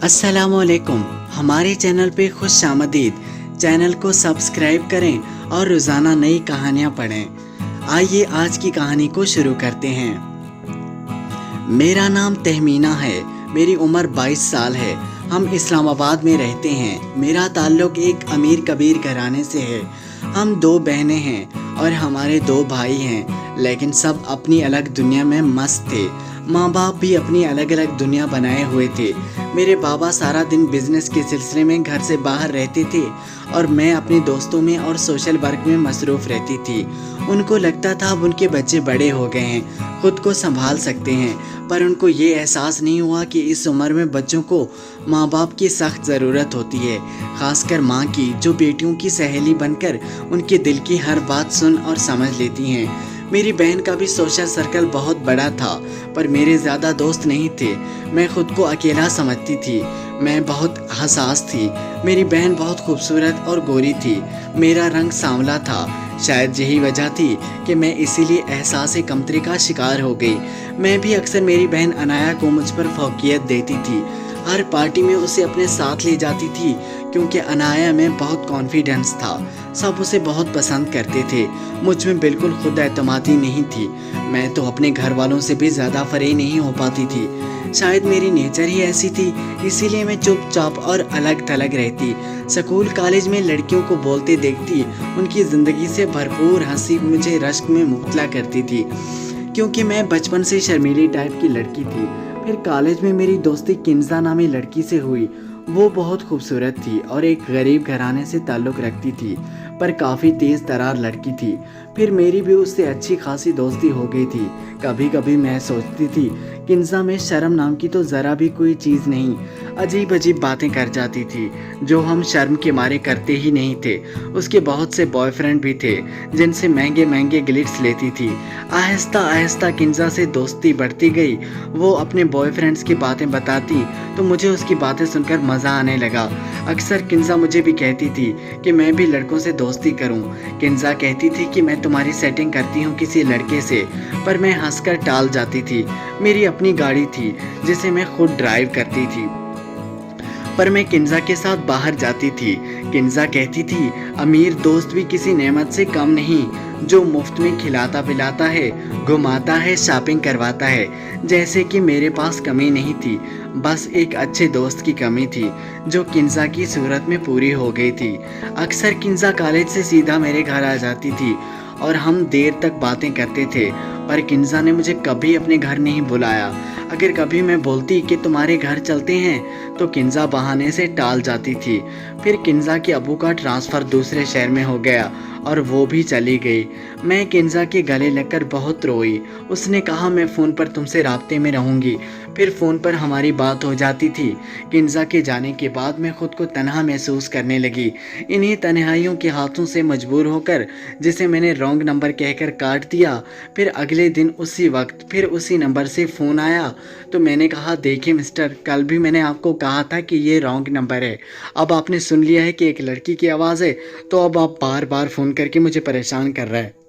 अस्सलामुअलैकुम। हमारे चैनल पे खुश आमदीद। चैनल को सब्सक्राइब करें और रोज़ाना नई कहानियाँ पढ़ें। आइए आज की कहानी को शुरू करते हैं। मेरा नाम तहमीना है। मेरी उम्र 22 साल है। हम इस्लामाबाद में रहते हैं। मेरा ताल्लुक़ एक अमीर कबीर घराने से है। हम 2 बहनें हैं और हमारे 2 भाई हैं, लेकिन सब अपनी अलग दुनिया में मस्त थे। माँ बाप भी अपनी अलग अलग दुनिया बनाए हुए थे। मेरे बाबा सारा दिन बिजनेस के सिलसिले में घर से बाहर रहते थे और मैं अपने दोस्तों में और सोशल वर्क में मसरूफ़ रहती थी। उनको लगता था अब उनके बच्चे बड़े हो गए हैं, खुद को संभाल सकते हैं, पर उनको ये एहसास नहीं हुआ कि इस उम्र में बच्चों को माँ बाप की सख्त ज़रूरत होती है, ख़ासकर माँ की, जो बेटियों की सहेली बनकर उनके दिल की हर बात सुन और समझ लेती हैं। मेरी बहन का भी सोशल सर्कल बहुत बड़ा था, पर मेरे ज़्यादा दोस्त नहीं थे। मैं खुद को अकेला समझती थी। मैं बहुत हसास थी। मेरी बहन बहुत खूबसूरत और गोरी थी। मेरा रंग सांवला था। शायद यही वजह थी कि मैं इसीलिए एहसास कमतरी का शिकार हो गई। मैं भी अक्सर मेरी बहन अनाया को मुझ पर फौकियत देती थी। हर पार्टी में उसे अपने साथ ले जाती थी, क्योंकि अनाया में बहुत कॉन्फिडेंस था। सब उसे बहुत पसंद करते थे। मुझ में बिल्कुल खुद एतमादी नहीं थी। मैं तो अपने घर वालों से भी ज़्यादा फरे नहीं हो पाती थी। शायद मेरी नेचर ही ऐसी थी, इसीलिए मैं चुपचाप और अलग थलग रहती। स्कूल कॉलेज में लड़कियों को बोलते देखती, उनकी ज़िंदगी से भरपूर हंसी मुझे रश्क में मुब्तला करती थी, क्योंकि मैं बचपन से शर्मीली टाइप की लड़की थी। फिर कॉलेज में मेरी दोस्ती किन्जा नामी लड़की से हुई। वो बहुत खूबसूरत थी और एक गरीब घराने से ताल्लुक़ रखती थी, पर काफ़ी तेज़ तरार लड़की थी। फिर मेरी भी उससे अच्छी खासी दोस्ती हो गई थी। कभी कभी मैं सोचती थी, किन्जा में शर्म नाम की तो ज़रा भी कोई चीज़ नहीं। अजीब अजीब बातें कर जाती थी, जो हम शर्म के मारे करते ही नहीं थे। उसके बहुत से बॉयफ्रेंड भी थे, जिनसे महंगे महंगे ग्लिट्स लेती थी। आहिस्ता आहिस्ता किन्जा से दोस्ती बढ़ती गई। वो अपने बॉयफ्रेंड्स की बातें बताती तो मुझे उसकी बातें सुनकर मज़ा आने लगा। अक्सर किन्जा मुझे भी कहती थी कि मैं भी लड़कों से दोस्ती करूं। किन्जा कहती थी कि मैं तुम्हारी सेटिंग करती हूं किसी लड़के से, पर मैं हंसकर टाल जाती थी। मेरी अपनी गाड़ी थी, जिसे मैं खुद ड्राइव करती थी, पर मैं किन्जा के साथ बाहर जाती थी। किन्जा कहती थी, अमीर दोस्त भी किसी नेमत से कम नहीं, जो मुफ्त में खिलाता पिलाता है, घुमाता है, शॉपिंग करवाता है। जैसे कि मेरे पास कमी नहीं थी, बस एक अच्छे दोस्त की कमी थी, जो किन्जा की सूरत में पूरी हो गई थी। अक्सर किन्जा कॉलेज से सीधा मेरे घर आ जाती थी और हम देर तक बातें करते थे, पर किन्जा ने मुझे कभी अपने घर नहीं बुलाया। अगर कभी मैं बोलती कि तुम्हारे घर चलते हैं, तो किन्जा बहाने से टाल जाती थी। फिर किन्जा के अबू का ट्रांसफ़र दूसरे शहर में हो गया और वो भी चली गई। मैं किन्जा के गले लगकर बहुत रोई। उसने कहा, मैं फ़ोन पर तुमसे राब्ते में रहूँगी। फिर फ़ोन पर हमारी बात हो जाती थी। किन्जा के जाने के बाद मैं खुद को तन्हा महसूस करने लगी। इन्हीं तन्हाइयों के हाथों से मजबूर होकर, जिसे मैंने रॉन्ग नंबर कहकर काट दिया। फिर अगले दिन उसी वक्त फिर उसी नंबर से फ़ोन आया, तो मैंने कहा, देखिए मिस्टर, कल भी मैंने आपको कहा था कि ये रॉन्ग नंबर है। अब आपने सुन लिया है कि एक लड़की की आवाज़ है, तो अब आप बार बार फ़ोन करके मुझे परेशान कर रहा है।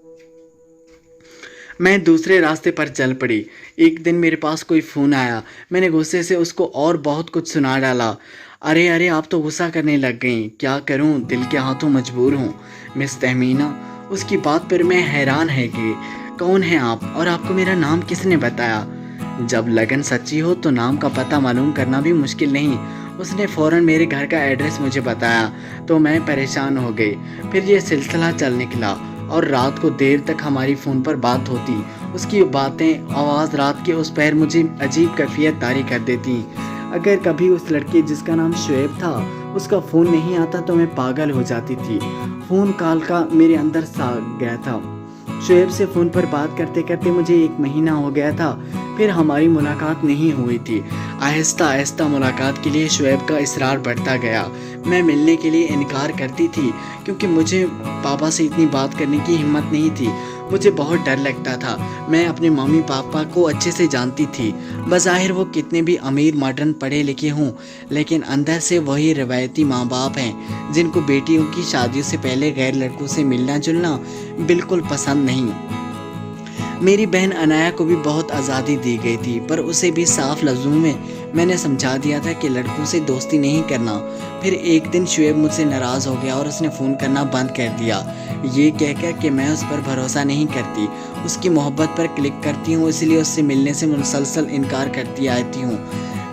मैं दूसरे रास्ते पर चल पड़ी। एक दिन मेरे पास कोई फ़ोन आया। मैंने गुस्से से उसको और बहुत कुछ सुना डाला। अरे अरे, आप तो गुस्सा करने लग गई। क्या करूं, दिल के हाथों मजबूर हूं। मिस तहमीना, उसकी बात पर मैं हैरान है कि कौन है आप और आपको मेरा नाम किसने बताया। जब लगन सच्ची हो तो नाम का पता मालूम करना भी मुश्किल नहीं। उसने फ़ौरन मेरे घर का एड्रेस मुझे बताया, तो मैं परेशान हो गई। फिर ये सिलसिला चल निकला और रात को देर तक हमारी फ़ोन पर बात होती। उसकी बातें, आवाज़ रात के उस पहर मुझे अजीब कैफियत तारी कर देती। अगर कभी उस लड़के जिसका नाम शुएब था, उसका फ़ोन नहीं आता तो मैं पागल हो जाती थी। फ़ोन कॉल का मेरे अंदर सा गया था। शुएब से फ़ोन पर बात करते करते मुझे 1 महीना हो गया था। फिर हमारी मुलाकात नहीं हुई थी। आहिस्ता आहिस्ता मुलाकात के लिए शुएब का इसरार बढ़ता गया। मैं मिलने के लिए इनकार करती थी, क्योंकि मुझे पापा से इतनी बात करने की हिम्मत नहीं थी। मुझे बहुत डर लगता था। मैं अपने मम्मी पापा को अच्छे से जानती थी। बज़ाहिर वो कितने भी अमीर मॉडर्न पढ़े लिखे हों, लेकिन अंदर से वही रवायती माँ बाप हैं, जिनको बेटियों की शादियों से पहले गैर लड़कों से मिलना जुलना बिल्कुल पसंद नहीं। मेरी बहन अनाया को भी बहुत आज़ादी दी गई थी, पर उसे भी साफ लफ्ज़ों में मैंने समझा दिया था कि लड़कों से दोस्ती नहीं करना। फिर एक दिन शुएब मुझसे नाराज़ हो गया और उसने फ़ोन करना बंद कर दिया, ये कहकर कि मैं उस पर भरोसा नहीं करती, उसकी मोहब्बत पर क्लिक करती हूँ, इसलिए उससे मिलने से मुसलसल इनकार करती आती हूँ।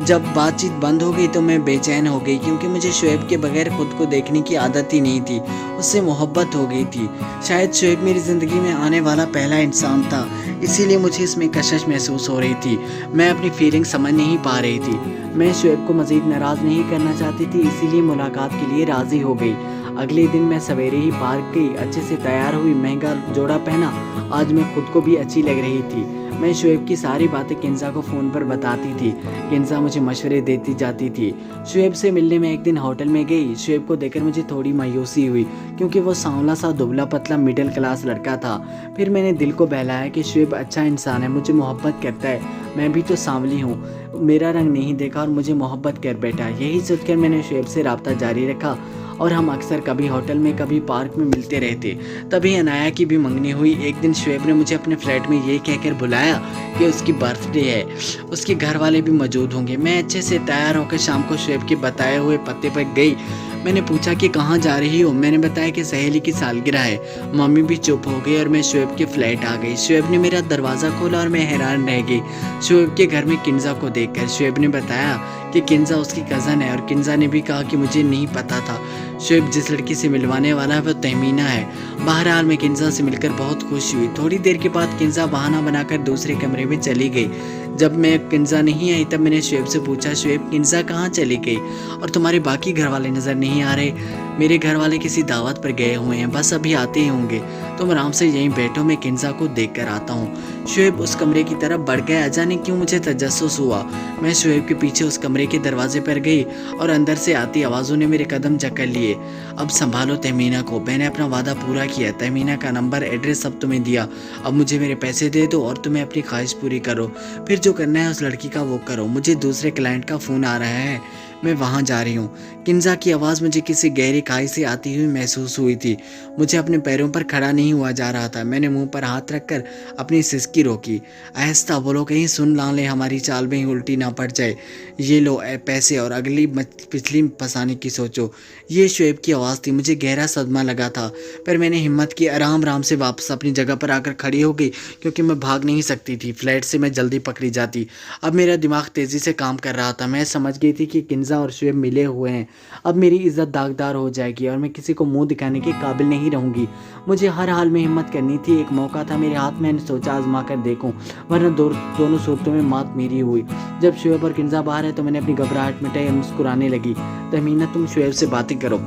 जब बातचीत बंद हो गई तो मैं बेचैन हो गई, क्योंकि मुझे शुएब के बगैर खुद को देखने की आदत ही नहीं थी। उससे मोहब्बत हो गई थी। शायद शुएब मेरी ज़िंदगी में आने वाला पहला इंसान था, इसीलिए मुझे इसमें कशिश महसूस हो रही थी। मैं अपनी फीलिंग समझ नहीं पा रही थी। मैं शुएब को मज़ीद नाराज़ नहीं करना चाहती थी, इसीलिए मुलाकात के लिए राज़ी हो गई। अगले दिन मैं सवेरे ही पार्क गई, अच्छे से तैयार हुई, महंगा जोड़ा पहना। आज मैं खुद को भी अच्छी लग रही थी। मैं शुएब की सारी बातें किंजा को फ़ोन पर बताती थी। किंजा मुझे मशवरे देती जाती थी। शुएब से मिलने में एक दिन होटल में गई। शुएब को देखकर मुझे थोड़ी मायूसी हुई, क्योंकि वो सांवला सा दुबला पतला मिडिल क्लास लड़का था। फिर मैंने दिल को बहलाया कि शुएब अच्छा इंसान है, मुझे मोहब्बत करता है। मैं भी तो सांवली हूँ, मेरा रंग नहीं देखा और मुझे मोहब्बत कर बैठा। यही सोचकर मैंने शुएब से रब्ता जारी रखा और हम अक्सर कभी होटल में कभी पार्क में मिलते रहते। तभी अनाया की भी मंगनी हुई। एक दिन शुएब ने मुझे अपने फ्लैट में ये कहकर बुलाया कि उसकी बर्थडे है, उसके घर वाले भी मौजूद होंगे। मैं अच्छे से तैयार होकर शाम को शुएब के बताए हुए पते पर गई। मैंने पूछा कि कहाँ जा रही हो। मैंने बताया कि सहेली की सालगिरह है। मम्मी भी चुप हो गई और मैं शुएब के फ्लैट आ गई। शुएब ने मेरा दरवाज़ा खोला और मैं हैरान रह गई शुएब के घर में किंजा को देखकर। शुएब ने बताया कि किंजा उसकी कज़न है और किंजा ने भी कहा कि मुझे नहीं पता था शुएब जिस लड़की से मिलवाने वाला है वो तहमीना है। बहरहाल मैं किंजा से मिलकर बहुत खुश हुई। थोड़ी देर के बाद किंजा बहाना बनाकर दूसरे कमरे में चली गई। जब मैं किंजा नहीं आई तब मैंने शुएब से पूछा, शुएब किंजा कहाँ चली गई और तुम्हारे बाकी घर वाले नज़र नहीं आ रहे? मेरे घर वाले किसी दावत पर गए हुए हैं, बस अभी आते ही होंगे, तुम आराम से यहीं बैठो, मैं किंजा को देख कर आता हूँ। शुएब उस कमरे की तरफ बढ़ गया। जाने क्यों मुझे तजस्सुस हुआ। मैं शुएब के पीछे उस कमरे के दरवाजे पर गई और अंदर से आती आवाज़ों ने मेरे कदम जकड़ लिए। अब संभालो तहमीना को, मैंने अपना वादा पूरा किया। तहमीना का नंबर एड्रेस सब तुम्हें दिया। अब मुझे मेरे पैसे दे दो और तुम्हें अपनी ख्वाहिश पूरी करो। फिर जो करना है उस लड़की का वो करो। मुझे दूसरे क्लाइंट का फ़ोन आ रहा है, मैं वहाँ जा रही हूँ। किंजा की आवाज़ मुझे किसी गहरी खाई से आती हुई महसूस हुई थी। मुझे अपने पैरों पर खड़ा नहीं हुआ जा रहा था। मैंने मुंह पर हाथ रखकर अपनी सिसकी रोकी। आहिस्ता बोलो, कहीं सुन ना ले, हमारी चाल में ही उल्टी ना पड़ जाए। ये लो पैसे और अगली पिछली फंसाने की सोचो। ये शुएब की आवाज़ थी। मुझे गहरा सदमा लगा था, पर मैंने हिम्मत की, आराम आराम से वापस अपनी जगह पर आकर खड़ी हो गई, क्योंकि मैं भाग नहीं सकती थी। फ्लैट से मैं जल्दी पकड़ी जाती। अब मेरा दिमाग तेज़ी से काम कर रहा था। मैं समझ गई थी कि किंजा और शुएब मिले हुए हैं। अब मेरी इज्जत दागदार हो जाएगी और मैं किसी को मुंह दिखाने के काबिल नहीं रहूंगी। मुझे हर हाल में हिम्मत करनी थी। एक मौका था मेरे हाथ में, मैंने सोचा आजमा कर देखूं, वरना दोनों सूरतों में मात मेरी हुई। जब शुएब और किंजा बाहर है तो मैंने अपनी घबराहट मिटाई और मुस्कुराने लगी। तहमीना, तुम शुएब से बातें करो।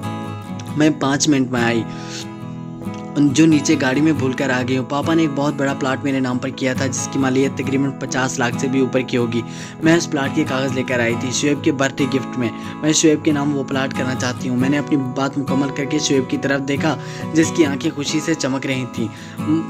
मैं 5 मिनट में आई, जो नीचे गाड़ी में भूल कर आ गई हूँ। पापा ने एक बहुत बड़ा प्लाट मेरे नाम पर किया था, जिसकी मालियत तकरीबन 50 लाख से भी ऊपर की होगी। मैं उस प्लाट के कागज़ लेकर आई थी शुएब के बर्थडे गिफ्ट में। मैं शुएब के नाम वो प्लाट करना चाहती हूँ। मैंने अपनी बात मुकम्मल करके शुएब की तरफ देखा, जिसकी आंखें खुशी से चमक रही थीं।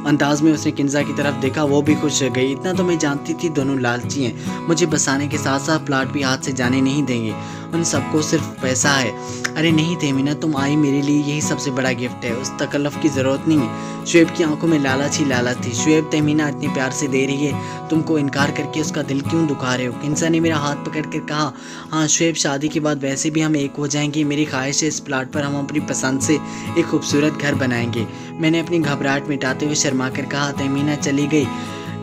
अंदाज में उसने किंजा की तरफ देखा, वो भी खुश हो गई। इतना तो मैं जानती थी दोनों लालची हैं, मुझे बसाने के साथ साथ प्लाट भी हाथ से जाने नहीं देंगे। उन सबको सिर्फ पैसा है। अरे नहीं तहमीना, तुम आई मेरे लिए, यही सबसे बड़ा गिफ्ट है, उस तकल्लुफ़ की ज़रूरत नहीं है। शुएब की आंखों में लालच ही लालच थी। शुएब, तहमीना इतनी प्यार से दे रही है, तुमको इनकार करके उसका दिल क्यों दुखा रहे हो? किंजा ने मेरा हाथ पकड़ कर कहा, हाँ शुएब, शादी के बाद वैसे भी हम एक हो जाएंगे। मेरी ख्वाहिश है इस प्लाट पर हम अपनी पसंद से एक खूबसूरत घर बनाएंगे। मैंने अपनी घबराहट मिटाते हुए शर्मा कर कहा। तहमीना चली गई।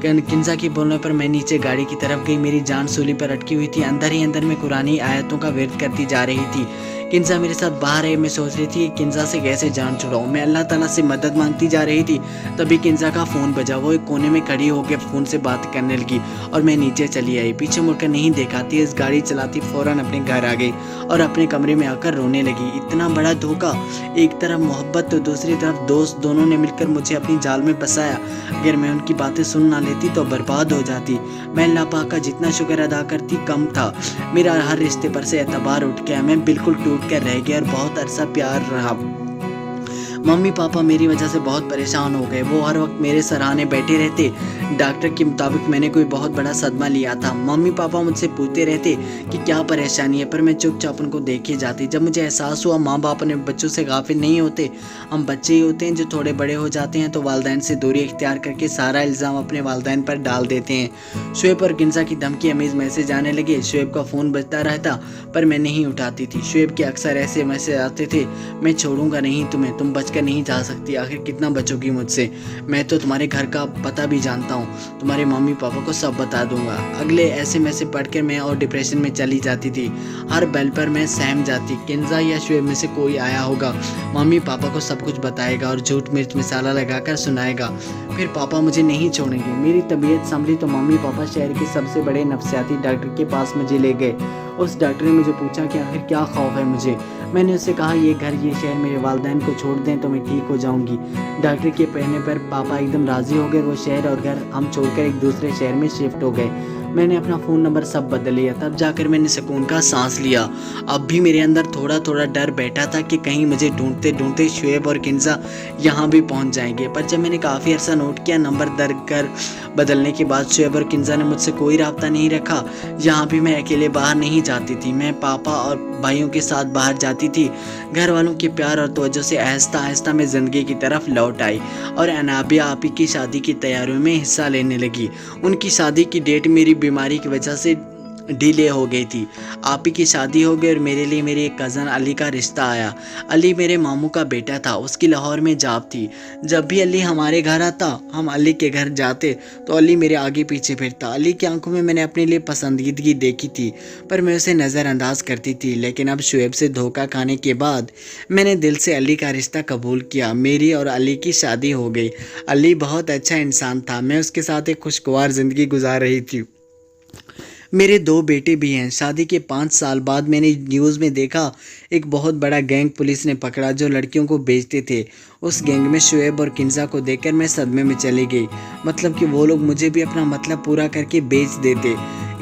किंजा के बोलने पर मैं नीचे गाड़ी की तरफ गई। मेरी जान सूली पर अटकी हुई थी। अंदर ही अंदर में कुरानी आयतों का विर्द करती जा रही थी। किंजा मेरे साथ बाहर है। मैं सोच रही थी किंजा से कैसे जान छुड़ाऊं। मैं अल्लाह ताला से मदद मांगती जा रही थी। तभी किंजा का फ़ोन बजा। वो एक कोने में खड़ी होकर फ़ोन से बात करने लगी और मैं नीचे चली आई। पीछे मुड़कर नहीं देखा, तेज़ गाड़ी चलाती फ़ौरन अपने घर आ गई और अपने कमरे में आकर रोने लगी। इतना बड़ा धोखा, एक तरफ मोहब्बत तो दूसरी तरफ दोस्त, दोनों ने मिलकर मुझे अपनी जाल में फंसाया। अगर मैं उनकी बातें सुन ना लेती तो बर्बाद हो जाती। मैं अल्लाह पाक का जितना शुक्र अदा करती कम था। मेरा हर रिश्ते पर से एतबार उठ गया। मैं बिल्कुल टूट कर रह गया और बहुत अरसा प्यार रहा। मम्मी पापा मेरी वजह से बहुत परेशान हो गए। वो हर वक्त मेरे सराहने बैठे रहते। डॉक्टर के मुताबिक मैंने कोई बहुत बड़ा सदमा लिया था। मम्मी पापा मुझसे पूछते रहते कि क्या परेशानी है, पर मैं चुपचाप उनको देखे जाती। जब मुझे एहसास हुआ माँ बाप अपने बच्चों से गाफिल नहीं होते, हम बच्चे ही होते हैं जो थोड़े बड़े हो जाते हैं तो वालिदैन से दूरी इख्तियार करके सारा इल्ज़ाम अपने वालिदैन पर डाल देते हैं। शुएब और किन्जा की धमकी अमीज़ मैसेज आने लगे। शुएब का फ़ोन बजता रहता पर मैं नहीं उठाती थी। शुएब के अक्सर ऐसे मैसेज आते थे, मैं छोड़ूंगा नहीं तुम्हें, तुम बचकर नहीं जा सकती, आखिर कितना बचोगी मुझसे, मैं तो तुम्हारे घर का पता भी जानता हूँ, तुम्हारे मम्मी पापा को सब बता दूंगा। अगले ऐसे मैसेज पढ़कर मैं और डिप्रेशन में चली जाती थी। हर बेल पर मैं सहम जाती, किन्जा या शुएब में से कोई आया होगा, मम्मी पापा को सब कुछ बताएगा और झूठ मिर्च मसाला लगाकर सुनाएगा, फिर पापा मुझे नहीं छोड़ेंगे। मेरी तबीयत संभली तो मम्मी पापा शहर के सबसे बड़े नफ्सियाती डॉक्टर के पास मुझे ले गए। उस डॉक्टर ने मुझे पूछा कि आखिर क्या खौफ है मुझे। मैंने उससे कहा ये घर ये शहर मेरे वालिदैन को छोड़ दें तो मैं ठीक हो जाऊंगी। डॉक्टर के कहने पर पापा एकदम राज़ी हो गए। वो शहर और घर हम छोड़कर एक दूसरे शहर में शिफ्ट हो गए। मैंने अपना फ़ोन नंबर सब बदल लिया, तब जाकर मैंने सुकून का सांस लिया। अब भी मेरे अंदर थोड़ा थोड़ा डर बैठा था कि कहीं मुझे ढूंढते ढूंढते शुएब और किन्जा यहाँ भी पहुँच जाएंगे। पर जब मैंने काफ़ी अर्सा नोट किया, नंबर दर्ज कर बदलने के बाद शुएब और किन्जा ने मुझसे कोई रब्ता नहीं रखा। यहाँ भी मैं अकेले बाहर नहीं जाती थी, मैं पापा और भाइयों के साथ बाहर जाती थी। घर वालों के प्यार और तवज्जो से आहिस्ता आहिस्ता मैं ज़िंदगी की तरफ लौट आई और अनाबिया आपी की शादी की तैयारियों में हिस्सा लेने लगी। उनकी शादी की डेट मेरी बीमारी की वजह से डिले हो गई थी। आपी की शादी हो गई और मेरे लिए मेरे एक कज़न अली का रिश्ता आया। अली मेरे मामू का बेटा था, उसकी लाहौर में जॉब थी। जब भी अली हमारे घर आता, हम अली के घर जाते तो अली मेरे आगे पीछे फिरता। अली की आंखों में मैंने अपने लिए पसंदीदगी देखी थी, पर मैं उसे नज़रअंदाज करती थी। लेकिन अब शुएब से धोखा खाने के बाद मैंने दिल से अली का रिश्ता कबूल किया। मेरी और अली की शादी हो गई। अली बहुत अच्छा इंसान था, मैं उसके साथ एक खुशगवार ज़िंदगी गुजार रही थी। मेरे 2 बेटे भी हैं। शादी के 5 साल बाद मैंने न्यूज़ में देखा एक बहुत बड़ा गैंग पुलिस ने पकड़ा जो लड़कियों को बेचते थे। उस गैंग में शुएब और किन्जा को देखकर मैं सदमे में चली गई। मतलब कि वो लोग मुझे भी अपना मतलब पूरा करके बेच देते।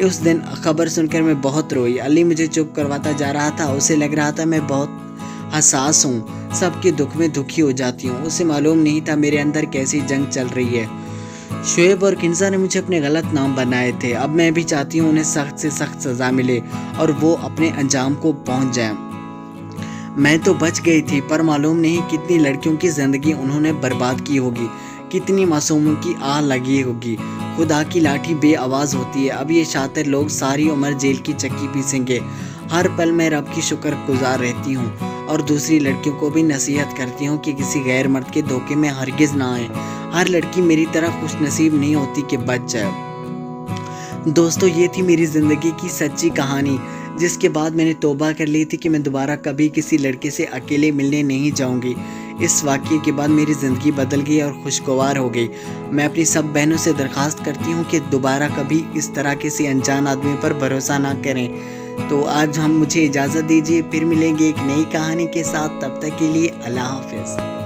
उस दिन खबर सुनकर मैं बहुत रोई। अली मुझे चुप करवाता जा रहा था। उसे लग रहा था मैं बहुत हसास हूँ, सबके दुख में दुखी हो जाती हूँ। उसे मालूम नहीं था मेरे अंदर कैसी जंग चल रही है। शुएब और किन्जा ने मुझे अपने गलत नाम बनाए थे। अब मैं भी चाहती हूँ उन्हें सख्त से सख्त सज़ा मिले और वो अपने अंजाम को पहुँच जाएं। मैं तो बच गई थी, पर मालूम नहीं कितनी लड़कियों की ज़िंदगी उन्होंने बर्बाद की होगी, कितनी मासूमों की आह लगी होगी। खुदा की लाठी बेआवाज़ होती है। अब ये शातिर लोग सारी उम्र जेल की चक्की पीसेंगे। हर पल मैं रब की शुक्रगुजार रहती हूँ और दूसरी लड़कियों को भी नसीहत करती हूँ कि किसी गैर मर्द के धोखे में हरगिज़ ना आए। हर लड़की मेरी तरह खुश नसीब नहीं होती कि बच जाए। दोस्तों, ये थी मेरी ज़िंदगी की सच्ची कहानी, जिसके बाद मैंने तौबा कर ली थी कि मैं दोबारा कभी किसी लड़के से अकेले मिलने नहीं जाऊंगी। इस वाक़ये के बाद मेरी ज़िंदगी बदल गई और खुशगवार हो गई। मैं अपनी सब बहनों से दरख्वास्त करती हूँ कि दोबारा कभी इस तरह किसी अनजान आदमी पर भरोसा ना करें। तो आज हम मुझे इजाज़त दीजिए, फिर मिलेंगे एक नई कहानी के साथ। तब तक के लिए अल्लाह हाफ़िज़।